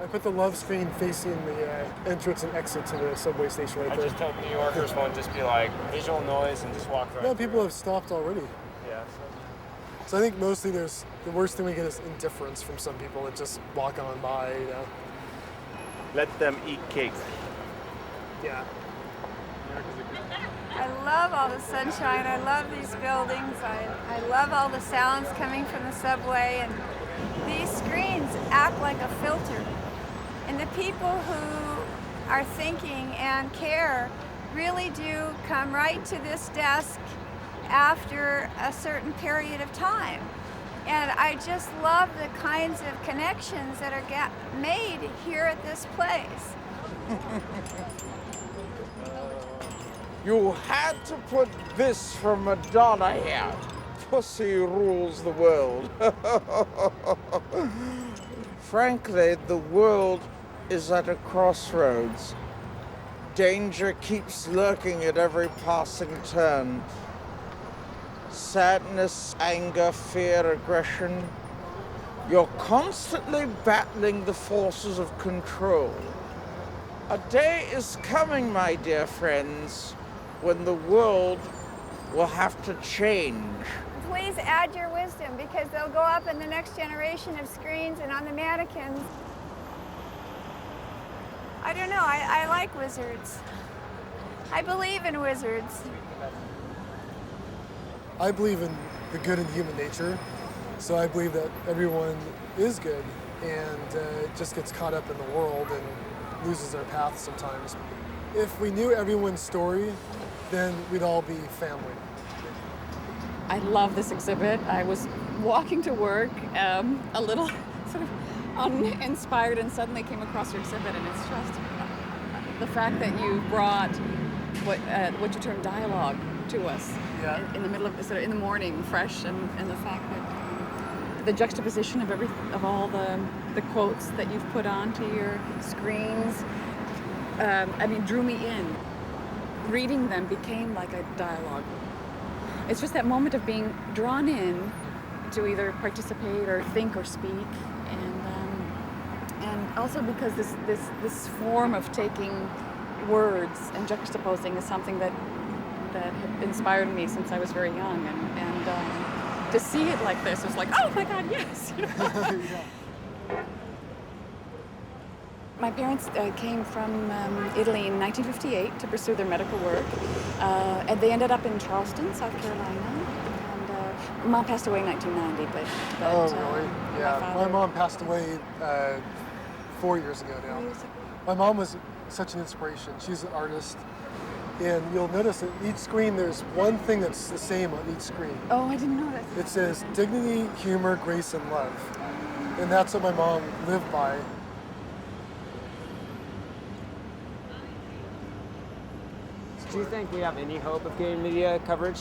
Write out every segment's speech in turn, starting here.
I put the love screen facing the entrance and exit to the subway station right I there. just hope New Yorkers won't just be like visual noise and just walk right No, through people it. have stopped already. Yeah. So I think mostly the worst thing we get is indifference from some people that just walk on by, you know. Let them eat cake. Yeah. I love all the sunshine. I love these buildings. I love all the sounds coming from the subway. And these screens act like a filter. And the people who are thinking and care really do come right to this desk after a certain period of time. And I just love the kinds of connections that are made here at this place. You had to put this from Madonna here. Pussy rules the world. Frankly, the world is at a crossroads. Danger keeps lurking at every passing turn. Sadness, anger, fear, aggression. You're constantly battling the forces of control. A day is coming, my dear friends, when the world will have to change. Please add your wisdom, because they'll go up in the next generation of screens and on the mannequins. I don't know, I like wizards. I believe in wizards. I believe in the good in human nature, so I believe that everyone is good and just gets caught up in the world and loses their path sometimes. If we knew everyone's story, then we'd all be family. I love this exhibit. I was walking to work a little sort of uninspired and suddenly came across your exhibit, and it's just the fact that you brought what you term dialogue to us in the middle of sort of in the morning, fresh, and the fact that the juxtaposition of all the quotes that you've put onto your screens, drew me in. Reading them became like a dialogue. It's just that moment of being drawn in to either participate or think or speak, and also because this form of taking words and juxtaposing is something that had inspired me since I was very young, and to see it like this was like, oh my God, yes. My parents came from Italy in 1958 to pursue their medical work, and they ended up in Charleston, South Carolina. And Mom passed away in 1990, but oh, really? Yeah, my mom passed away 4 years ago now. My mom was such an inspiration. She's an artist, and you'll notice that each screen there's one thing that's the same on each screen. Oh, I didn't know that. It says dignity, humor, grace, and love, and that's what my mom lived by. Do you think we have any hope of getting media coverage?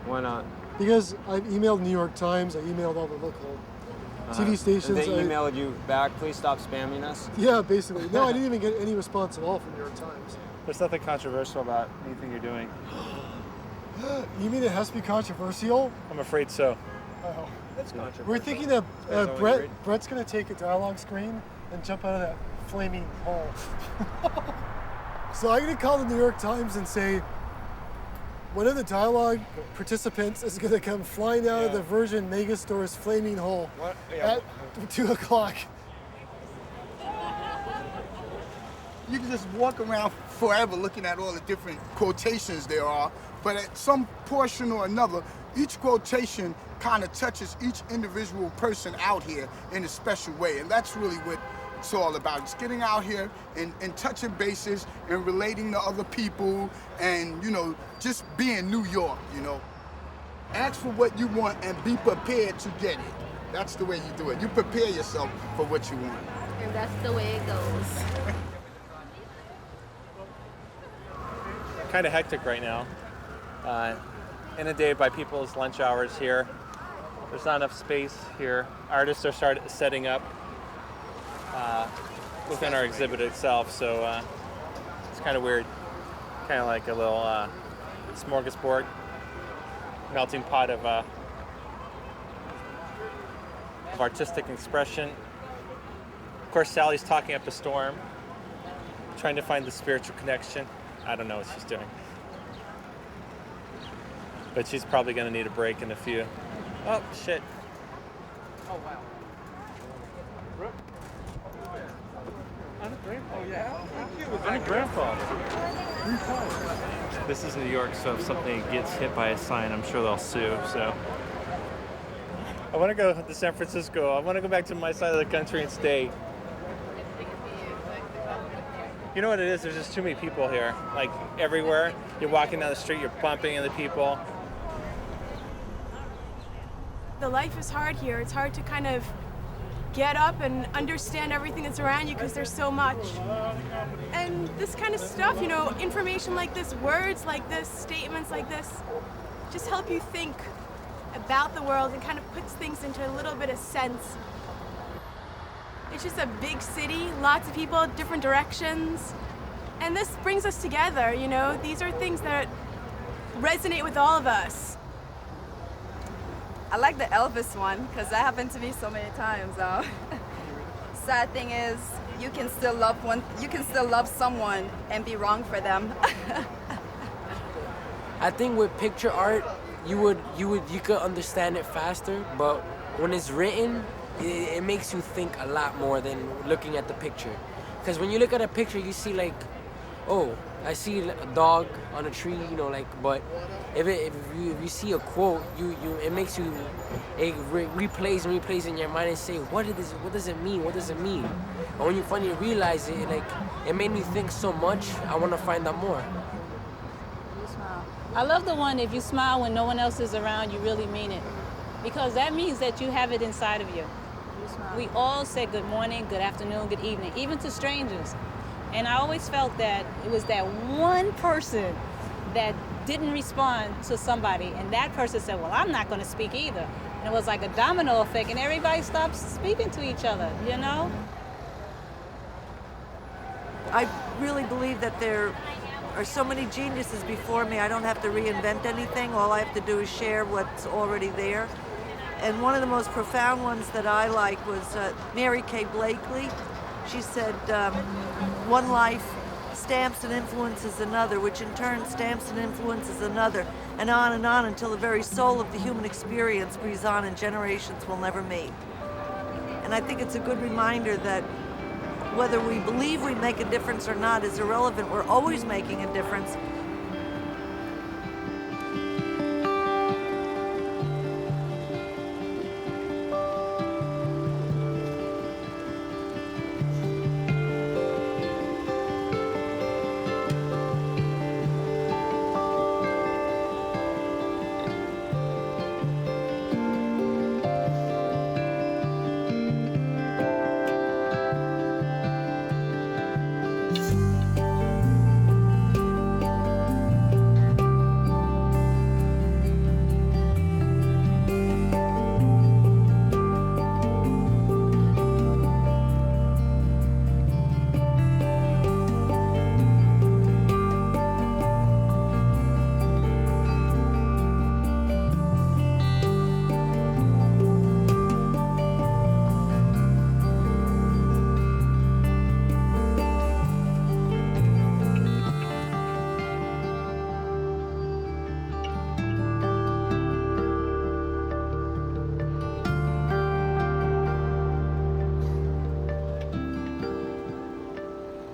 Why not? Because I've emailed New York Times, I emailed all the local TV stations. And they emailed you back, please stop spamming us? Yeah, basically. No, I didn't even get any response at all from New York Times. There's nothing controversial about anything you're doing. You mean it has to be controversial? I'm afraid so. Oh. That's controversial. We're thinking that Brett's going to take a dialogue screen and jump out of that flaming hole. So I'm going to call the New York Times and say, one of the dialogue participants is going to come flying out of the Virgin Megastore's flaming hole at 2 o'clock. You can just walk around forever looking at all the different quotations there are, but at some portion or another, each quotation kind of touches each individual person out here in a special way, and that's really what it's all about. It's getting out here and touching bases and relating to other people and, you know, just being New York, you know. Ask for what you want and be prepared to get it. That's the way you do it. You prepare yourself for what you want. And that's the way it goes. Kind of hectic right now. Inundated by people's lunch hours here. There's not enough space here. Artists are setting up within our exhibit itself, so it's kind of weird. Kind of like a little smorgasbord, melting pot of artistic expression. course, Sally's talking up a storm, trying to find the spiritual connection. I don't know what she's doing. But she's probably going to need a break in a few. Oh, shit. Oh, wow. I'm a grandpa. This is New York, so if something gets hit by a sign, I'm sure they'll sue. So I want to go to San Francisco. I want to go back to my side of the country and stay. You know what it is? There's just too many people here. Like everywhere. You're walking down the street, you're bumping into people. The life is hard here. It's hard to kind of get up and understand everything that's around you because there's so much. And this kind of stuff, you know, information like this, words like this, statements like this, just help you think about the world and kind of puts things into a little bit of sense. It's just a big city, lots of people, different directions. And this brings us together, you know? These are things that resonate with all of us. I like the Elvis one because that happened to me so many times. Sad thing is, you can still love someone and be wrong for them. I think with picture art, you could understand it faster, but when it's written, it makes you think a lot more than looking at the picture. Because when you look at a picture, you see like, oh, I see a dog on a tree, you know, like. But if you see a quote, it makes you, it replays in your mind and say, what does it mean? What does it mean? And when you finally realize it, like, it made me think so much. I want to find out more. I love the one, if you smile when no one else is around, you really mean it. Because that means that you have it inside of you. We all say good morning, good afternoon, good evening, even to strangers. And I always felt that it was that one person that didn't respond to somebody, and that person said, well, I'm not going to speak either. And it was like a domino effect, and everybody stopped speaking to each other, you know? I really believe that there are so many geniuses before me. I don't have to reinvent anything. All I have to do is share what's already there. And one of the most profound ones that I like was Mary Kay Blakely. She said, one life stamps and influences another, which in turn stamps and influences another, and on until the very soul of the human experience breathes on and generations will never meet. And I think it's a good reminder that whether we believe we make a difference or not is irrelevant. We're always making a difference.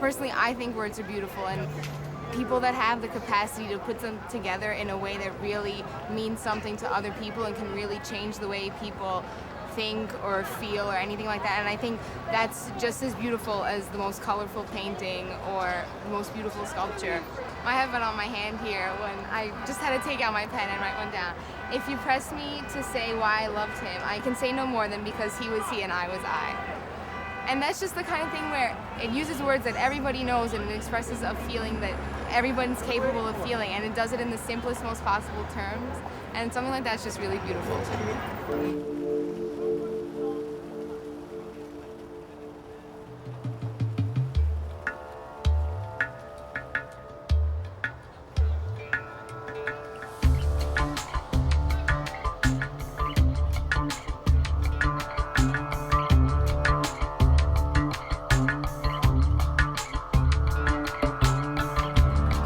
Personally, I think words are beautiful, and people that have the capacity to put them together in a way that really means something to other people and can really change the way people think or feel or anything like that. And I think that's just as beautiful as the most colorful painting or the most beautiful sculpture. I have it on my hand here when I just had to take out my pen and write one down. If you press me to say why I loved him, I can say no more than because he was he and I was I. And that's just the kind of thing where it uses words that everybody knows and it expresses a feeling that everyone's capable of feeling, and it does it in the simplest, most possible terms. And something like that's just really beautiful to me.